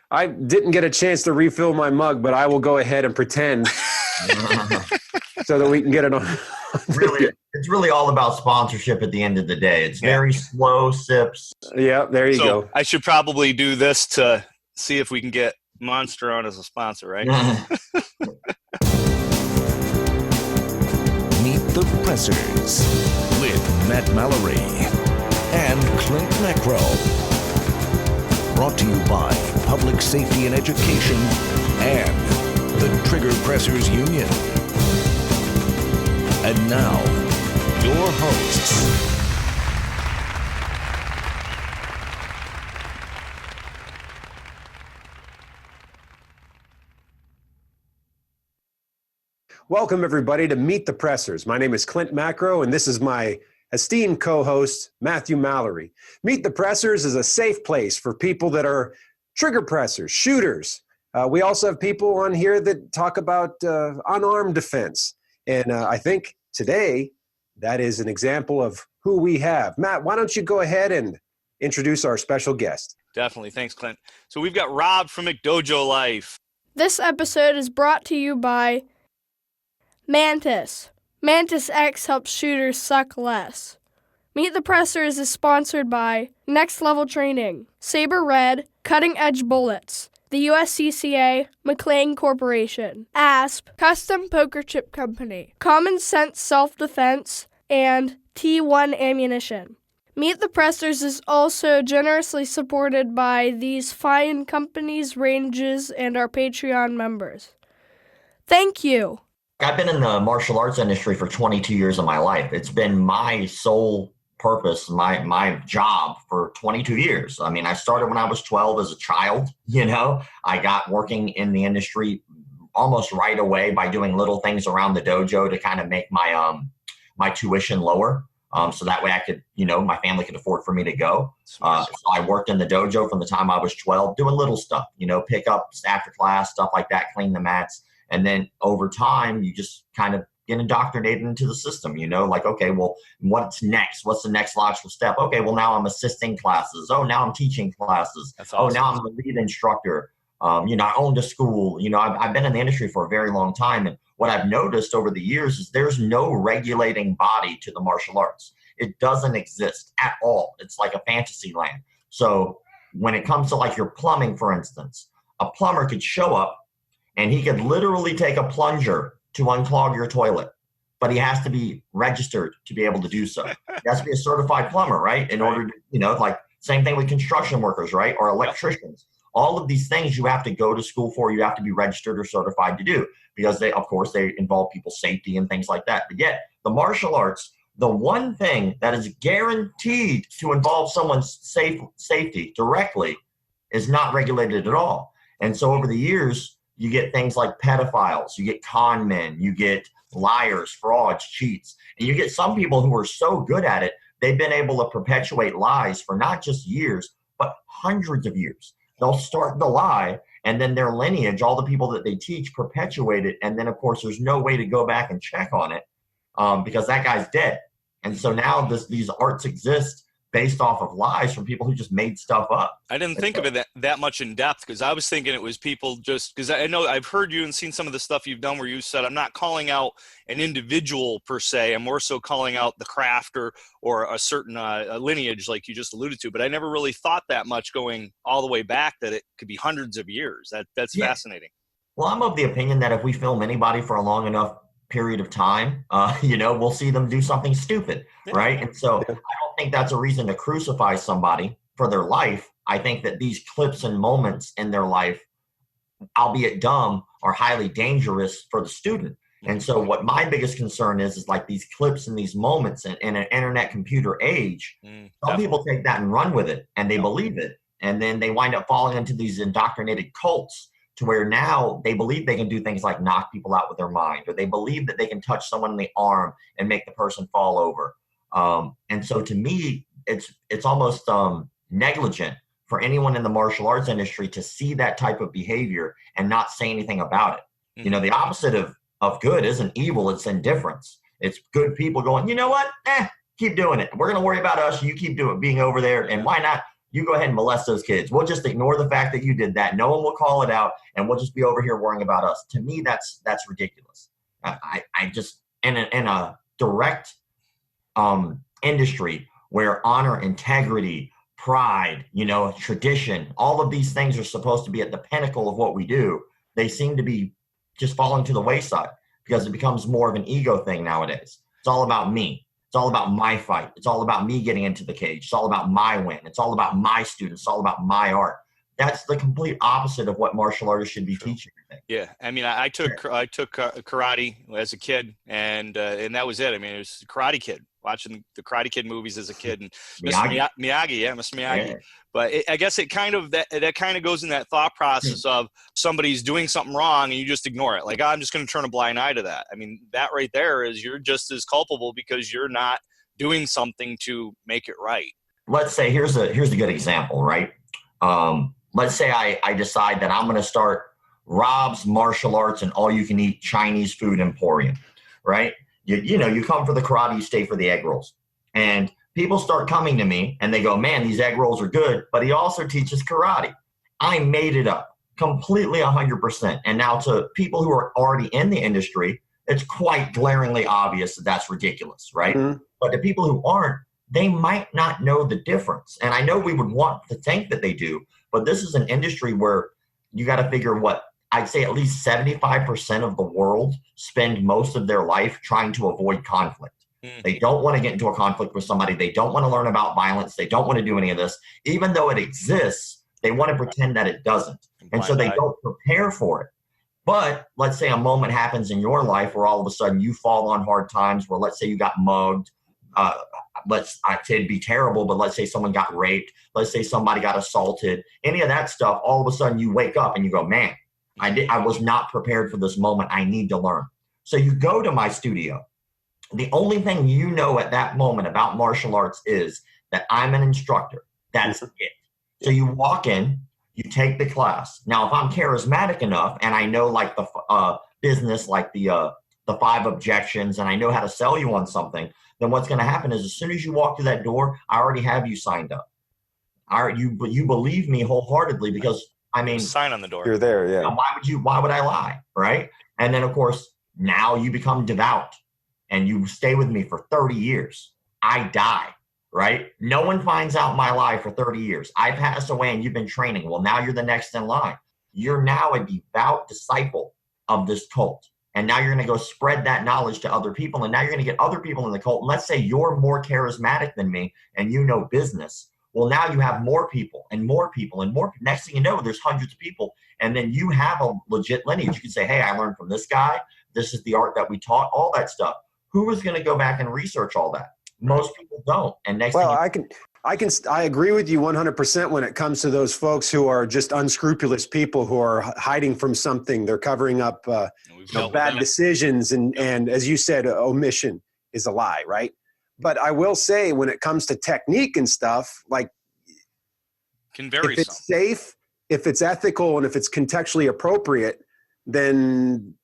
I didn't get a chance to refill my mug, but I will go ahead and pretend so that we can get it on. Really, it's really all about sponsorship at the end of the day. It's very slow sips. Yeah, there you go. I should probably do this to see if we can get Monster on as a sponsor, right? Meet the Pressers with Matt Mallory and Clint Macro. Brought to you by Public Safety and Education and the Trigger Pressers Union. And now, your hosts. Welcome, everybody, to Meet the Pressers. My name is Clint Macro, and this is my esteemed co-host, Matthew Mallory. Meet the Pressers is a safe place for people that are trigger pressers, shooters. We also have people on here that talk about unarmed defense. And I think today that is an example of who we have. Matt, why don't you go ahead and introduce our special guest? Definitely. Thanks, Clint. So we've got Rob from McDojoLife. This episode is brought to you by Mantis. Mantis X helps shooters suck less. Meet the Pressers is sponsored by Next Level Training, Saber Red, Cutting Edge Bullets, the USCCA, McLean Corporation, ASP, Custom Poker Chip Company, Common Sense Self-Defense, and T1 Ammunition. Meet the Pressers is also generously supported by these fine companies, ranges, and our Patreon members. Thank you. I've been in the martial arts industry for 22 years of my life. It's been my sole purpose, my job for 22 years. I mean, I started when I was 12 as a child, I got working in the industry almost right away by doing little things around the dojo to kind of make my my tuition lower. So that way I could, my family could afford for me to go. So I worked in the dojo from the time I was 12, doing little stuff, pickups after class, stuff like that, clean the mats. And then over time, you just kind of get indoctrinated into the system, like, okay, well, what's next? What's the next logical step? Okay, well, now I'm assisting classes. Oh, now I'm teaching classes. That's awesome. Oh, now I'm the lead instructor. I owned a school. I've been in the industry for a very long time. And what I've noticed over the years is there's no regulating body to the martial arts. It doesn't exist at all. It's like a fantasy land. So when it comes to like your plumbing, for instance, a plumber could show up and he could literally take a plunger to unclog your toilet, but he has to be registered to be able to do so. He has to be a certified plumber, right? In order to, like same thing with construction workers, right? Or electricians. All of these things you have to go to school for, you have to be registered or certified to do because they involve people's safety and things like that. But yet the martial arts, the one thing that is guaranteed to involve someone's safety directly is not regulated at all. And so over the years, you get things like pedophiles, you get con men, you get liars, frauds, cheats, and you get some people who are so good at it, they've been able to perpetuate lies for not just years, but hundreds of years. They'll start the lie, and then their lineage, all the people that they teach, perpetuate it, and then, of course, there's no way to go back and check on it because that guy's dead. And so now these arts exist based off of lies from people who just made stuff up. I didn't think of it that much in depth because I was thinking it was people just because I know I've heard you and seen some of the stuff you've done where you said, I'm not calling out an individual per se. I'm more so calling out the craft or a certain lineage like you just alluded to. But I never really thought that much going all the way back that it could be hundreds of years. That's fascinating. Well, I'm of the opinion that if we film anybody for a long enough period of time, we'll see them do something stupid, right? And so I don't think that's a reason to crucify somebody for their life. I think that these clips and moments in their life, albeit dumb, are highly dangerous for the student. And so what my biggest concern is like these clips and these moments in an internet computer age, some people take that and run with it and they believe it. And then they wind up falling into these indoctrinated cults to where now they believe they can do things like knock people out with their mind, or they believe that they can touch someone in the arm and make the person fall over. And so to me, it's almost negligent for anyone in the martial arts industry to see that type of behavior and not say anything about it. Mm-hmm. The opposite of good isn't evil, it's indifference. It's good people going, you know what? Keep doing it. We're going to worry about us. You keep being over there. And why not you go ahead and molest those kids. We'll just ignore the fact that you did that. No one will call it out, and we'll just be over here worrying about us. To me, that's ridiculous. I just, in a direct industry where honor, integrity, pride, tradition, all of these things are supposed to be at the pinnacle of what we do, they seem to be just falling to the wayside because it becomes more of an ego thing nowadays. It's all about me. It's all about my fight. It's all about me getting into the cage. It's all about my win. It's all about my students. It's all about my art. That's the complete opposite of what martial artists should be teaching. Yeah, I mean, I took karate as a kid, and that was it. I mean, it was Karate Kid, watching the Karate Kid movies as a kid, and Mr. Miyagi, Mr. Miyagi. Yeah. But I guess it kind of that kind of goes in that thought process of somebody's doing something wrong and you just ignore it. Like, I'm just going to turn a blind eye to that. I mean, that right there is you're just as culpable because you're not doing something to make it right. Let's say here's a good example, right? Let's say I decide that I'm going to start Rob's Martial Arts and all-you-can-eat Chinese food emporium, right? You come for the karate, you stay for the egg rolls. And people start coming to me and they go, man, these egg rolls are good, but he also teaches karate. I made it up completely 100%. And now to people who are already in the industry, it's quite glaringly obvious that that's ridiculous, right? Mm-hmm. But the people who aren't, they might not know the difference. And I know we would want to think that they do, but this is an industry where you got to figure what I'd say at least 75% of the world spend most of their life trying to avoid conflict. They don't want to get into a conflict with somebody. They don't want to learn about violence. They don't want to do any of this. Even though it exists, they want to pretend that it doesn't. And so they don't prepare for it. But let's say a moment happens in your life where all of a sudden you fall on hard times, where let's say you got mugged. I say it'd be terrible, but let's say someone got raped. Let's say somebody got assaulted. Any of that stuff, all of a sudden you wake up and you go, man, I was not prepared for this moment. I need to learn. So you go to my studio. The only thing you know at that moment about martial arts is that I'm an instructor. That's it. So you walk in, you take the class. Now, if I'm charismatic enough and I know like the business, like the 5 objections, and I know how to sell you on something, then what's going to happen is as soon as you walk through that door, I already have you signed up. You believe me wholeheartedly because, I mean, sign on the door. You're there, yeah. Why would I lie, right? And then, of course, now you become devout. And you stay with me for 30 years. I die, right? No one finds out my lie for 30 years. I pass away and you've been training. Well, now you're the next in line. You're now a devout disciple of this cult. And now you're going to go spread that knowledge to other people. And now you're going to get other people in the cult. And let's say you're more charismatic than me and you know business. Well, now you have more people and more people and more. Next thing you know, there's hundreds of people. And then you have a legit lineage. You can say, hey, I learned from this guy. This is the art that we taught, all that stuff. Who is going to go back and research all that? Most people don't. And next thing I agree with you 100% when it comes to those folks who are just unscrupulous people who are hiding from something. They're covering up bad decisions. And as you said, omission is a lie, right? But I will say when it comes to technique and stuff, like can vary if it's safe, if it's ethical, and if it's contextually appropriate, then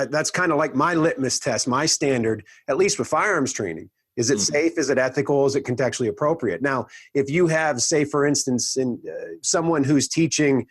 that's kind of like my litmus test, my standard, at least with firearms training. Is it safe? Is it ethical? Is it contextually appropriate? Now, if you have, say, for instance, someone who's teaching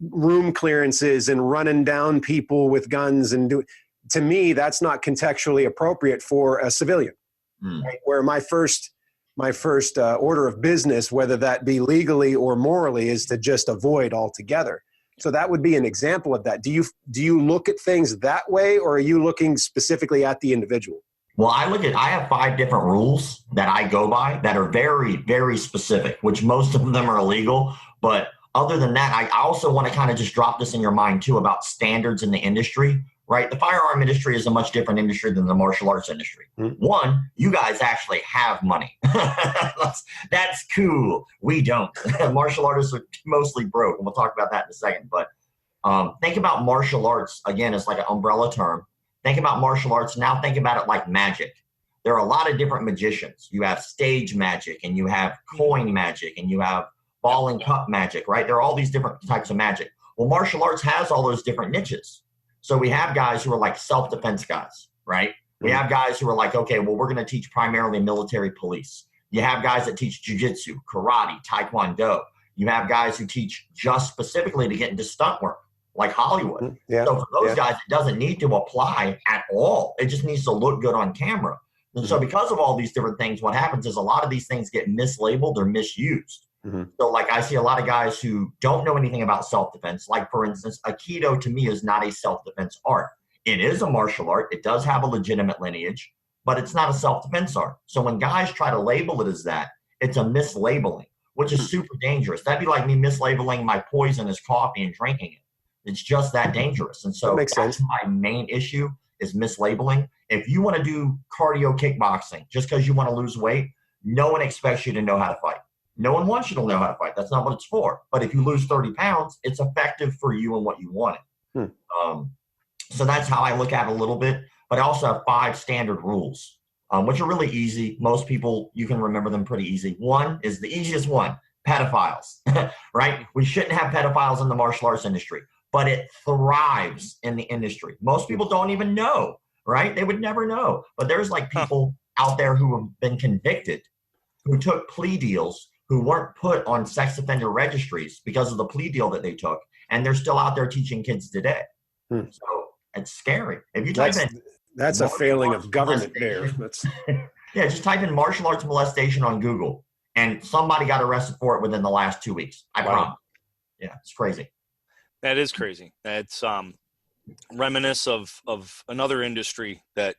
room clearances and running down people with guns to me, that's not contextually appropriate for a civilian. Right? Where my first order of business, whether that be legally or morally, is to just avoid altogether. So that would be an example of that. Do you look at things that way, or are you looking specifically at the individual? Well, I have 5 different rules that I go by that are very, very specific, which most of them are illegal. But other than that, I also want to kind of just drop this in your mind too about standards in the industry, right? The firearm industry is a much different industry than the martial arts industry. One, you guys actually have money. That's cool. We don't. Martial artists are mostly broke, and we'll talk about that in a second. But think about martial arts, again, as like an umbrella term. Think about martial arts. Now think about it like magic. There are a lot of different magicians. You have stage magic, and you have coin magic, and you have ball and cup magic, right? There are all these different types of magic. Well, martial arts has all those different niches. So we have guys who are like self-defense guys, right? We have guys who are like, okay, well, we're going to teach primarily military police. You have guys that teach jiu-jitsu, karate, taekwondo. You have guys who teach just specifically to get into stunt work, like Hollywood. Yeah. So for those guys, it doesn't need to apply at all. It just needs to look good on camera. And so because of all these different things, what happens is a lot of these things get mislabeled or misused. So like I see a lot of guys who don't know anything about self-defense. Like for instance, Aikido to me is not a self-defense art. It is a martial art. It does have a legitimate lineage, but it's not a self-defense art. So when guys try to label it as that, it's a mislabeling, which is super dangerous. That'd be like me mislabeling my poison as coffee and drinking it. It's just that dangerous. And so that's my main issue is mislabeling. If you want to do cardio kickboxing just because you want to lose weight, no one expects you to know how to fight. No one wants you to know how to fight. That's not what it's for. But if you lose 30 pounds, it's effective for you and what you wanted. So that's how I look at it a little bit. But I also have 5 standard rules, which are really easy. Most people, you can remember them pretty easy. One is the easiest one, pedophiles, right? We shouldn't have pedophiles in the martial arts industry, but it thrives in the industry. Most people don't even know, right? They would never know. But there's like people out there who have been convicted, who took plea deals, who weren't put on sex offender registries because of the plea deal that they took, and they're still out there teaching kids today. So it's scary. If you type in, that's a failing of government there. Yeah, just type in martial arts molestation on Google, and somebody got arrested for it within the last 2 weeks. I promise. Yeah, it's crazy. That is crazy. That's reminiscent of another industry that's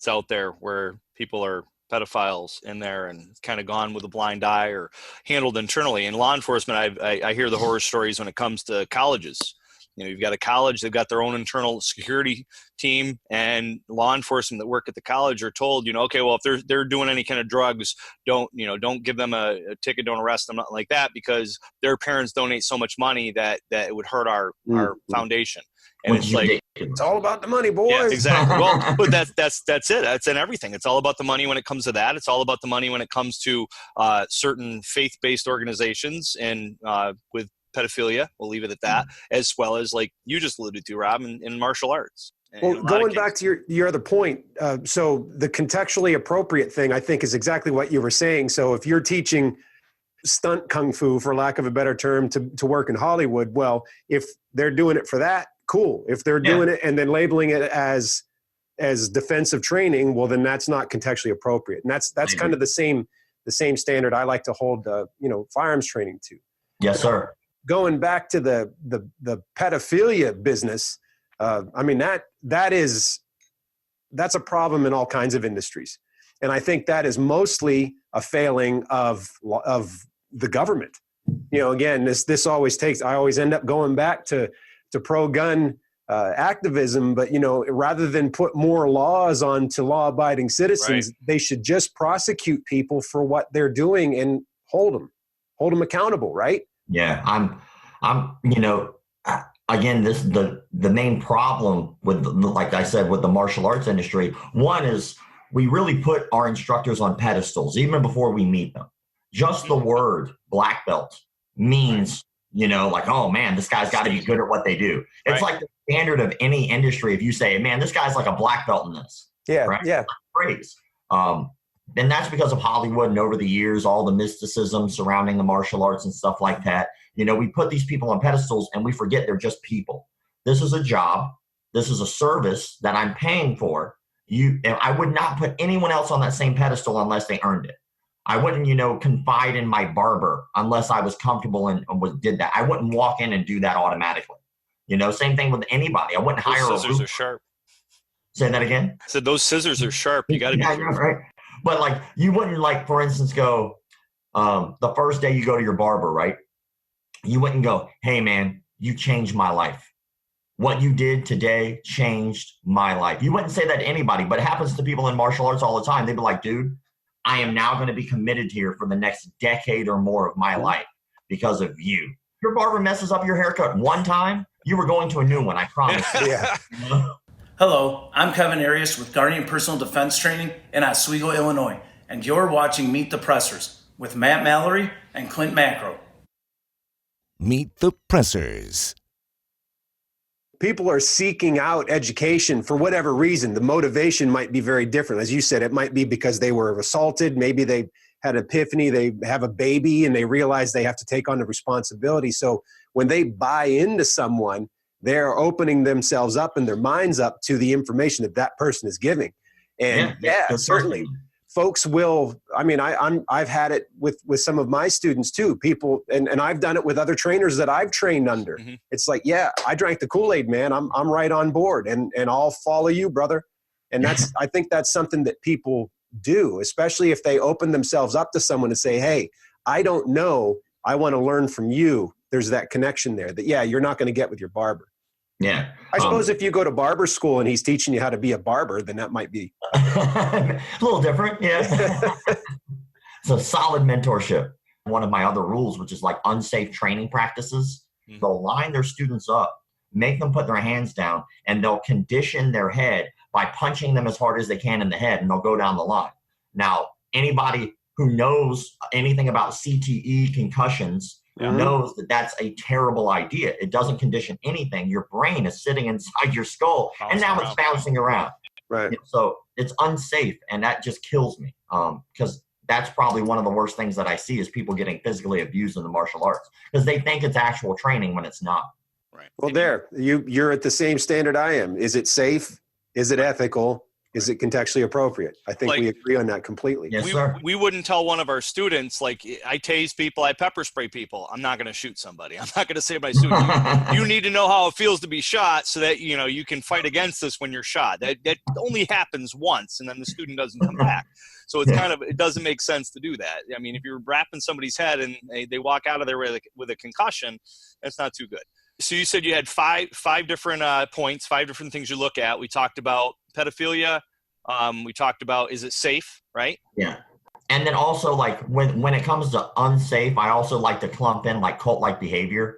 out there where people are pedophiles in there and kind of gone with a blind eye or handled internally. In law enforcement, I hear the horror stories when it comes to colleges. You know, you've got a college, they've got their own internal security team, and law enforcement that work at the college are told, you know, okay, well, if they're doing any kind of drugs, don't give them a ticket, don't arrest them, nothing like that, because their parents donate so much money that it would hurt our foundation. And it's like, it's all about the money, boys. Yeah, exactly. Well, but that's it. That's in everything. It's all about the money when it comes to that. It's all about the money when it comes to certain faith-based organizations and with pedophilia, we'll leave it at that, as well as like you just alluded to, Rob, in martial arts. Well, going back to your other point, so the contextually appropriate thing, I think, is exactly what you were saying. So if you're teaching stunt kung fu, for lack of a better term, to work in Hollywood, well, if they're doing it for that, cool. If they're doing it and then labeling it as defensive training, well, then that's not contextually appropriate. And that's kind of the same standard I like to hold, firearms training to. Yes, sir. Going back to the pedophilia business, I mean, that's a problem in all kinds of industries. And I think that is mostly a failing of the government. You know, again, this always I always end up going back to pro-gun activism, but, rather than put more laws on to law-abiding citizens, they should just prosecute people for what they're doing and hold them accountable, right? Yeah, again, the main problem with, like I said, with the martial arts industry, one is we really put our instructors on pedestals even before we meet them. Just the word black belt means, like, oh man, this guy's got to be good at what they do. It's like the standard of any industry. If you say, man, this guy's like a black belt in this. Yeah. Right? Yeah. Praise. And that's because of Hollywood and over the years, all the mysticism surrounding the martial arts and stuff like that. We put these people on pedestals and we forget they're just people. This is a job. This is a service that I'm paying for. I would not put anyone else on that same pedestal unless they earned it. I wouldn't, confide in my barber unless I was comfortable and did that. I wouldn't walk in and do that automatically. Same thing with anybody. I wouldn't hire those scissors are sharp. Say that again? I said those scissors are sharp. You got to be careful. Right. But like, you wouldn't, for instance, go the first day you go to your barber, right? You wouldn't go, hey man, you changed my life. What you did today changed my life. You wouldn't say that to anybody, but it happens to people in martial arts all the time. They'd be like, dude, I am now going to be committed here for the next decade or more of my life because of you. Your barber messes up your haircut one time, you were going to a new one, I promise. Yeah. Hello, I'm Kevin Arias with Guardian Personal Defense Training in Oswego, Illinois, and you're watching Meet the Pressers with Matt Mallory and Clint Macro. Meet the Pressers. People are seeking out education for whatever reason. The motivation might be very different. As you said, it might be because they were assaulted. Maybe they had an epiphany, they have a baby, and they realize they have to take on the responsibility. So when they buy into someone, they're opening themselves up and their minds up to the information that that person is giving. And certainly folks will, I mean, I've had it with some of my students too, people, and I've done it with other trainers that I've trained under. Mm-hmm. It's like, yeah, I drank the Kool-Aid, man. I'm right on board, and I'll follow you, brother. And that's, I think that's something that people do, especially if they open themselves up to someone and say, hey, I don't know, I want to learn from you. There's that connection there that, yeah, you're not going to get with your barber. Yeah. I suppose if you go to barber school and he's teaching you how to be a barber, then that might be a little different. Yeah. It's a solid mentorship. One of my other rules, which is like unsafe training practices, they'll line their students up, make them put their hands down, and they'll condition their head by punching them as hard as they can in the head, and they'll go down the line. Now, anybody who knows anything about CTE concussions knows that that's a terrible idea. It doesn't condition anything. Your brain is sitting inside your skull, and now it's bouncing around. Right. So it's unsafe, and that just kills me, because that's probably one of the worst things that I see is people getting physically abused in the martial arts because they think it's actual training when it's not. Right. Well, you're at the same standard I am. Is it safe? Is it ethical? Is it contextually appropriate? I think we agree on that completely. Yes, sir. We wouldn't tell one of our students, like, I tase people, I pepper spray people. I'm not going to shoot somebody. I'm not going to say to my student, you need to know how it feels to be shot so that, you can fight against this when you're shot. That only happens once, and then the student doesn't come back. So it's it doesn't make sense to do that. I mean, if you're wrapping somebody's head and they walk out of there with a concussion, that's not too good. So you said you had five different points, 5 different things you look at. We talked about pedophilia. We talked about, is it safe, right? Yeah. And then also, like, when it comes to unsafe, I also like to clump in like cult-like behavior,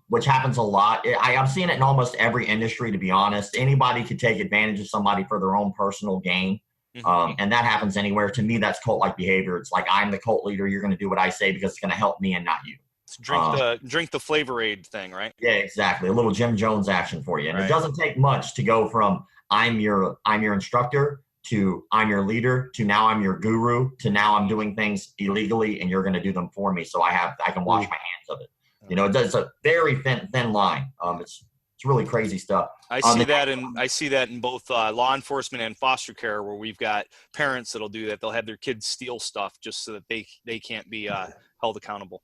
which happens a lot. I'm seeing it in almost every industry, to be honest. Anybody could take advantage of somebody for their own personal gain. And that happens anywhere. To me, that's cult-like behavior. It's like, I'm the cult leader. You're going to do what I say because it's going to help me and not you. Drink the Flavor Aid thing, right? Yeah, exactly. A little Jim Jones action for you. And It doesn't take much to go from I'm your instructor to I'm your leader to now I'm your guru to now I'm doing things illegally and you're going to do them for me. So I can wash my hands of it. It's a very thin line. It's really crazy stuff. I see that in both law enforcement and foster care, where we've got parents that'll do that. They'll have their kids steal stuff just so that they can't be held accountable.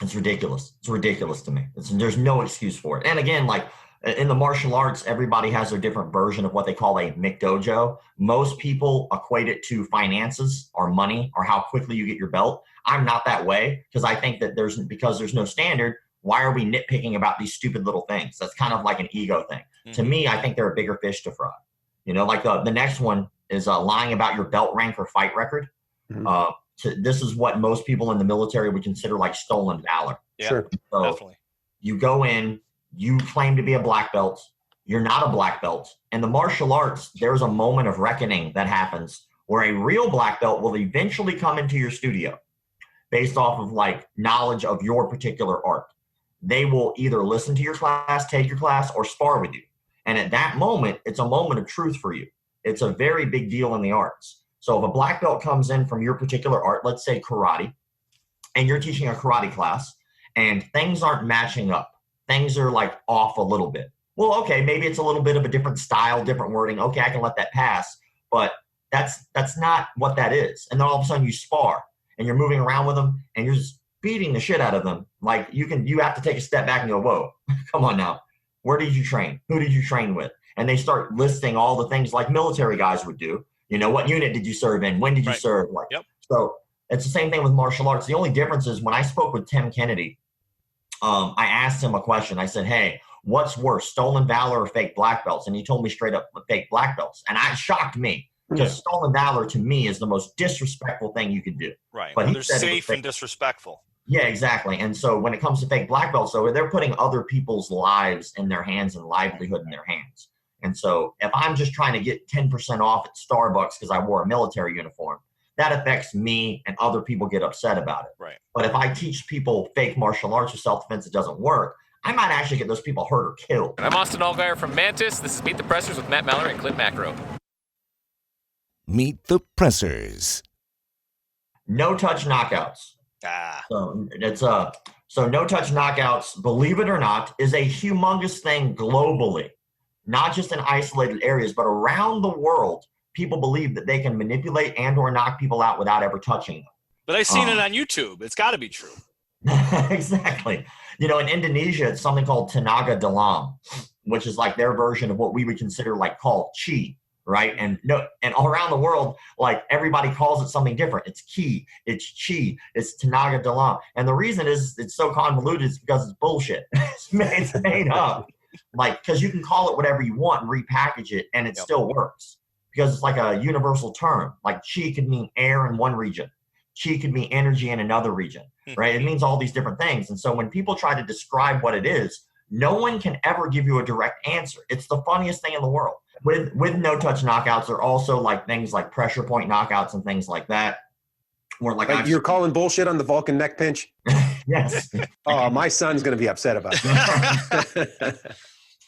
It's ridiculous. It's ridiculous to me. There's no excuse for it. And again, like in the martial arts, everybody has their different version of what they call a McDojo. Most people equate it to finances or money or how quickly you get your belt. I'm not that way because I think that because there's no standard, why are we nitpicking about these stupid little things? That's kind of like an ego thing. Mm-hmm. To me, I think they're a bigger fish to fry. Like the next one is lying about your belt rank or fight record. Mm-hmm. This is what most people in the military would consider like stolen valor. Yeah, sure. So definitely. You go in, you claim to be a black belt. You're not a black belt. In the martial arts, there's a moment of reckoning that happens where a real black belt will eventually come into your studio based off of like knowledge of your particular art. They will either listen to your class, take your class, or spar with you. And at that moment, it's a moment of truth for you. It's a very big deal in the arts. So if a black belt comes in from your particular art, let's say karate, and you're teaching a karate class and things aren't matching up, things are like off a little bit. Well, okay, maybe it's a little bit of a different style, different wording. Okay, I can let that pass, but that's not what that is. And then all of a sudden you spar and you're moving around with them and you're just beating the shit out of them. Like you have to take a step back and go, whoa, come on now. Where did you train? Who did you train with? And they start listing all the things like military guys would do. What unit did you serve in? When did you serve? So it's the same thing with martial arts. The only difference is when I spoke with Tim Kennedy, I asked him a question. I said, hey, what's worse, stolen valor or fake black belts? And he told me straight up fake black belts. And it shocked me because stolen valor to me is the most disrespectful thing you can do. Right. But they're safe and disrespectful. Yeah, exactly. And so when it comes to fake black belts, though, they're putting other people's lives in their hands and livelihood in their hands. And so if I'm just trying to get 10% off at Starbucks because I wore a military uniform, that affects me and other people get upset about it. Right. But if I teach people fake martial arts or self-defense, it doesn't work, I might actually get those people hurt or killed. I'm Austin Allgaier from Mantis. This is Meet the Pressers with Matt Mallory and Clint Macro. Meet the Pressers. No touch knockouts. So it's so no touch knockouts, believe it or not, is a humongous thing globally, not just in isolated areas, but around the world. People believe that they can manipulate and or knock people out without ever touching them. But I've seen it on YouTube. It's got to be true. Exactly. In Indonesia, it's something called tenaga dalam, which is like their version of what we would consider like called chi, right? And all around the world, like everybody calls it something different. It's ki, it's chi, it's tenaga dalam. And the reason is it's so convoluted is because it's bullshit. It's made up. Like, because you can call it whatever you want and repackage it and it still works. Because it's like a universal term. Like chi could mean air in one region. Chi could mean energy in another region, right? It means all these different things. And so when people try to describe what it is, no one can ever give you a direct answer. It's the funniest thing in the world. With no-touch knockouts, there are also like things like pressure point knockouts and things like that. Where like you're calling bullshit on the Vulcan neck pinch? Yes. Oh, my son's going to be upset about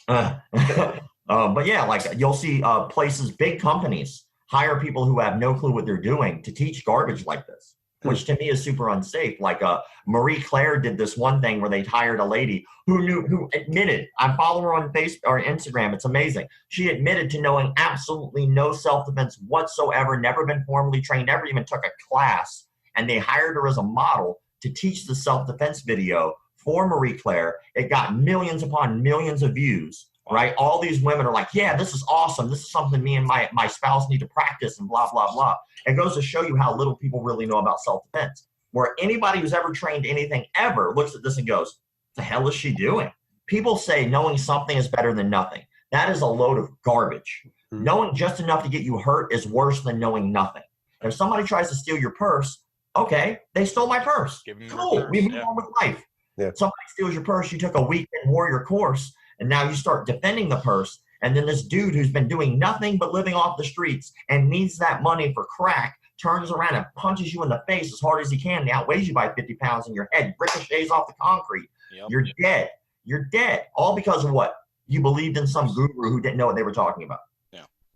that. But yeah, like you'll see places, big companies hire people who have no clue what they're doing to teach garbage like this, which to me is super unsafe. Like Marie Claire did this one thing where they hired a lady who admitted, I follow her on Facebook or Instagram. It's amazing. She admitted to knowing absolutely no self-defense whatsoever, never been formally trained, never even took a class. And they hired her as a model to teach the self-defense video for Marie Claire. It got millions upon millions of views. Right? All these women are like, yeah, this is awesome. This is something me and my spouse need to practice and blah, blah, blah. It goes to show you how little people really know about self-defense. Where anybody who's ever trained anything ever looks at this and goes, the hell is she doing? People say knowing something is better than nothing. That is a load of garbage. Knowing just enough to get you hurt is worse than knowing nothing. If somebody tries to steal your purse, okay, they stole my purse. Cool, we move on with life. Yeah. Somebody steals your purse, you took a weekend warrior course, and now you start defending the purse, and then this dude who's been doing nothing but living off the streets and needs that money for crack turns around and punches you in the face as hard as he can and outweighs you by 50 pounds, and your head ricochets off the concrete. You're dead. You're dead. All because of what? You believed in some guru who didn't know what they were talking about.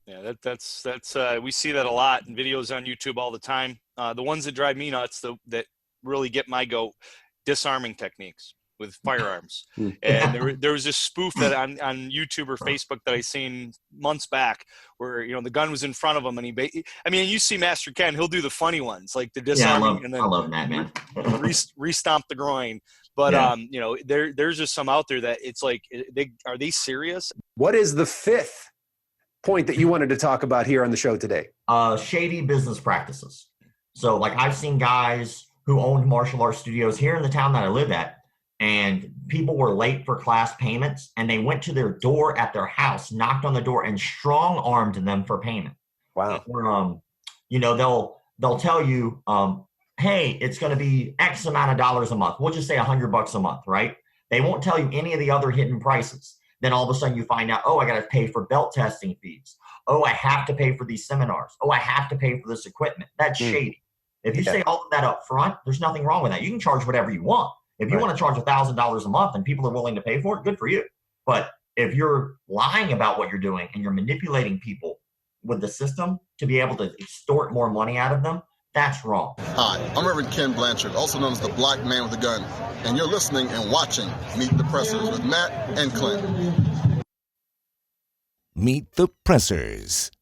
Yeah, that's we see that a lot in videos on YouTube all the time. The ones that drive me nuts, that really get my goat, disarming techniques with firearms. And there was this spoof that on YouTube or Facebook that I seen months back where, the gun was in front of him and you see Master Ken, he'll do the funny ones like the disarming and then I love that, man. re-stomp the groin. But, there's just some out there that it's like, are they serious? What is the fifth point that you wanted to talk about here on the show today? Shady business practices. So like I've seen guys who owned martial arts studios here in the town that I live at, and people were late for class payments, and they went to their door at their house, knocked on the door, and strong-armed them for payment. Wow. Or, they'll tell you, hey, it's going to be X amount of dollars a month. We'll just say $100 a month, right? They won't tell you any of the other hidden prices. Then all of a sudden you find out, oh, I got to pay for belt testing fees. Oh, I have to pay for these seminars. Oh, I have to pay for this equipment. That's shady. If you say all of that up front, there's nothing wrong with that. You can charge whatever you want. If you want to charge $1,000 a month and people are willing to pay for it, good for you. But if you're lying about what you're doing and you're manipulating people with the system to be able to extort more money out of them, that's wrong. Hi, I'm Reverend Ken Blanchard, also known as the Black Man with a Gun, and you're listening and watching Meet the Pressers with Matt and Clint. Meet the Pressers.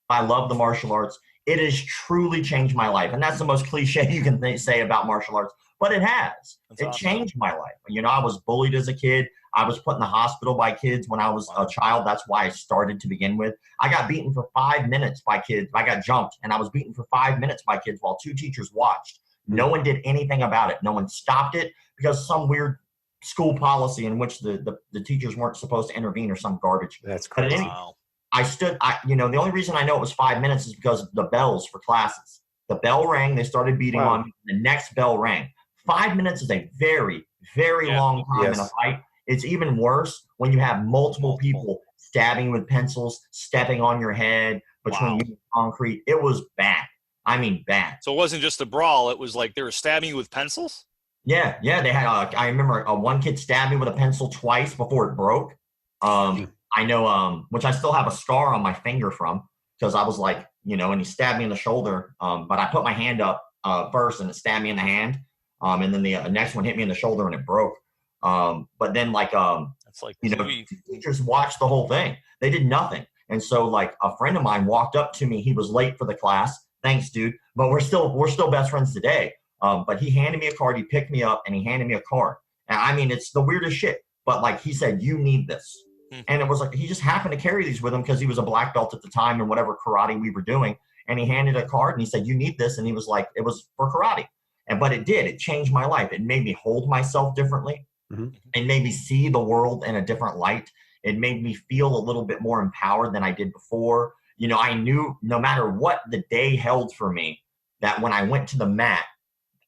I love the martial arts. It has truly changed my life. And that's the most cliche you can say about martial arts. But it has. That's awesome. Changed my life. I was bullied as a kid. I was put in the hospital by kids when I was a child. That's why I started to begin with. I got beaten for 5 minutes by kids. I got jumped, and I was beaten for 5 minutes by kids while 2 teachers watched. No one did anything about it. No one stopped it because of some weird school policy in which the teachers weren't supposed to intervene or some garbage. That's crazy. Wow. The only reason I know it was 5 minutes is because of the bells for classes. The bell rang. They started beating on me. The next bell rang. 5 minutes is a very, very long time in a fight. It's even worse when you have multiple people stabbing with pencils, stepping on your head between you and concrete. It was bad. I mean, bad. So it wasn't just a brawl. It was like they were stabbing you with pencils? Yeah. They had. I remember one kid stabbed me with a pencil twice before it broke. I know, which I still have a scar on my finger from because I was like, and he stabbed me in the shoulder. But I put my hand up first, and it stabbed me in the hand. And then the next one hit me in the shoulder and it broke. But then That's like, teachers watched the whole thing. They did nothing. And so like a friend of mine walked up to me. He was late for the class. Thanks, dude. But we're still best friends today. But he handed me a card. He picked me up and he handed me a card. And I mean, it's the weirdest shit. But like he said, you need this. And it was like he just happened to carry these with him because he was a black belt at the time in whatever karate we were doing. And he handed a card and he said, you need this. And he was like, it was for karate. But it changed my life. It made me hold myself differently. It made me see the world in a different light. It made me feel a little bit more empowered than I did before. You know, I knew no matter what the day held for me, that when I went to the mat,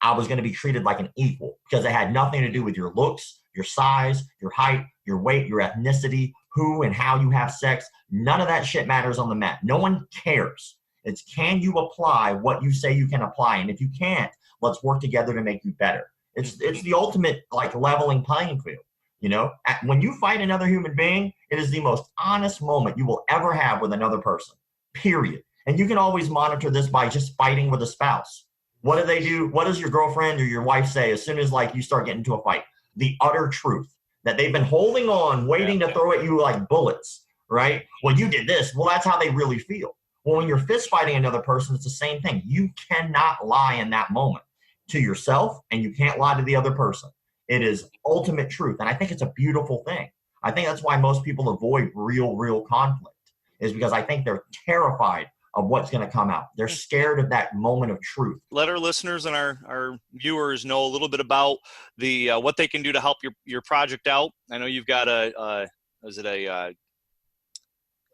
I was going to be treated like an equal because it had nothing to do with your looks, your size, your height, your weight, your ethnicity, who and how you have sex. None of that shit matters on the mat. No one cares. It's can you apply what you say you can apply? And if you can't, let's work together to make you better. It's the ultimate like leveling playing field. You know, when you fight another human being, it is the most honest moment you will ever have with another person, period. And you can always monitor this by just fighting with a spouse. What do they do? What does your girlfriend or your wife say as soon as like you start getting into a fight? The utter truth that they've been holding on, waiting to throw at you like bullets, right? Well, you did this. Well, that's how they really feel. Well, when you're fist fighting another person, it's the same thing. You cannot lie in that moment to yourself, and you can't lie to the other person. It is ultimate truth. And I think it's a beautiful thing. I think that's why most people avoid real conflict, is because I think they're terrified of what's going to come out. They're scared of that moment of truth. Let our listeners and our viewers know a little bit about the what they can do to help your project out. I know you've got a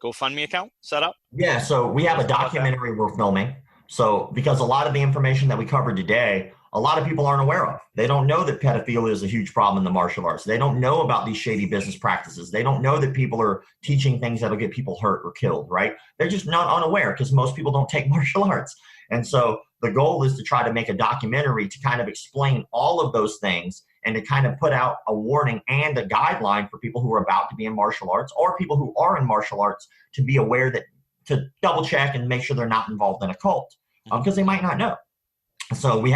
GoFundMe account set up? Yeah, so we have a documentary we're filming. So because a lot of the information that we covered today, a lot of people aren't aware of. They don't know that pedophilia is a huge problem in the martial arts. They don't know about these shady business practices. They don't know that people are teaching things that'll get people hurt or killed, right? They're just not unaware because most people don't take martial arts. And so the goal is to try to make a documentary to kind of explain all of those things and to kind of put out a warning and a guideline for people who are about to be in martial arts or people who are in martial arts to be aware that to double check and make sure they're not involved in a cult because they might not know. So we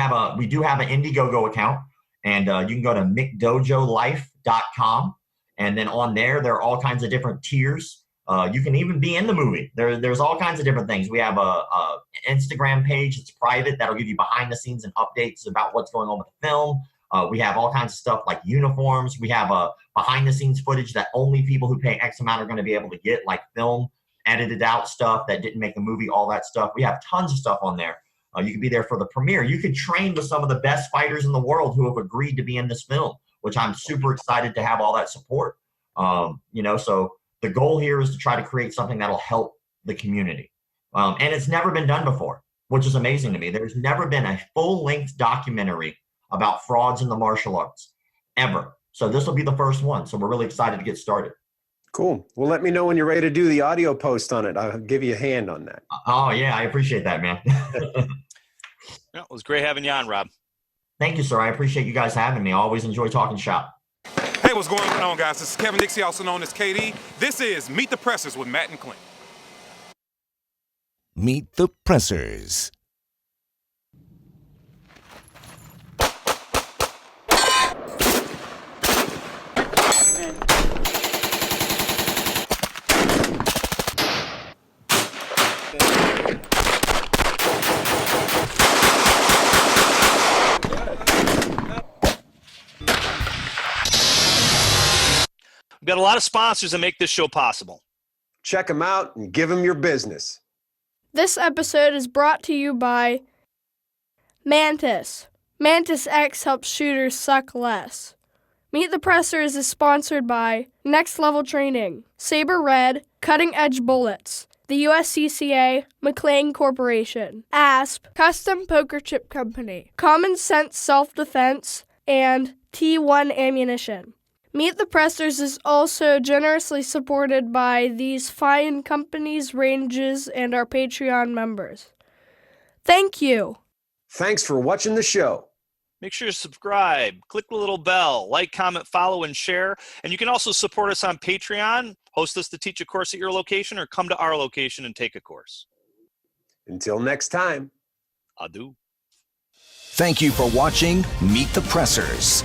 do have an Indiegogo account, and you can go to McDojoLife.com, and then on there are all kinds of different tiers. You can even be in the movie. There's all kinds of different things. We have a Instagram page. It's private. That'll give you behind the scenes and updates about what's going on with the film. We have all kinds of stuff like uniforms. We have behind the scenes footage that only people who pay X amount are going to be able to get, like film, edited out stuff that didn't make the movie, all that stuff. We have tons of stuff on there. You could be there for the premiere. You could train with some of the best fighters in the world who have agreed to be in this film, which I'm super excited to have all that support. So the goal here is to try to create something that'll help the community. And it's never been done before, which is amazing to me. There's never been a full-length documentary about frauds in the martial arts, ever. So this will be the first one. So we're really excited to get started. Cool. Well, let me know when you're ready to do the audio post on it. I'll give you a hand on that. Oh, yeah. I appreciate that, man. Yeah, it was great having you on, Rob. Thank you, sir. I appreciate you guys having me. I always enjoy talking shop. Hey, what's going on, guys? This is Kevin Dixie, also known as KD. This is Meet the Pressers with Matt and Clint. Meet the Pressers. We've got a lot of sponsors that make this show possible. Check them out and give them your business. This episode is brought to you by Mantis. Mantis X helps shooters suck less. Meet the Pressers is sponsored by Next Level Training, Saber Red, Cutting Edge Bullets, the USCCA, McLean Corporation, ASP, Custom Poker Chip Company, Common Sense Self-Defense, and T1 Ammunition. Meet the Pressers is also generously supported by these fine companies, ranges, and our Patreon members. Thank you. Thanks for watching the show. Make sure to subscribe, click the little bell, like, comment, follow, and share. And you can also support us on Patreon, host us to teach a course at your location, or come to our location and take a course. Until next time. Adieu. Thank you for watching Meet the Pressers.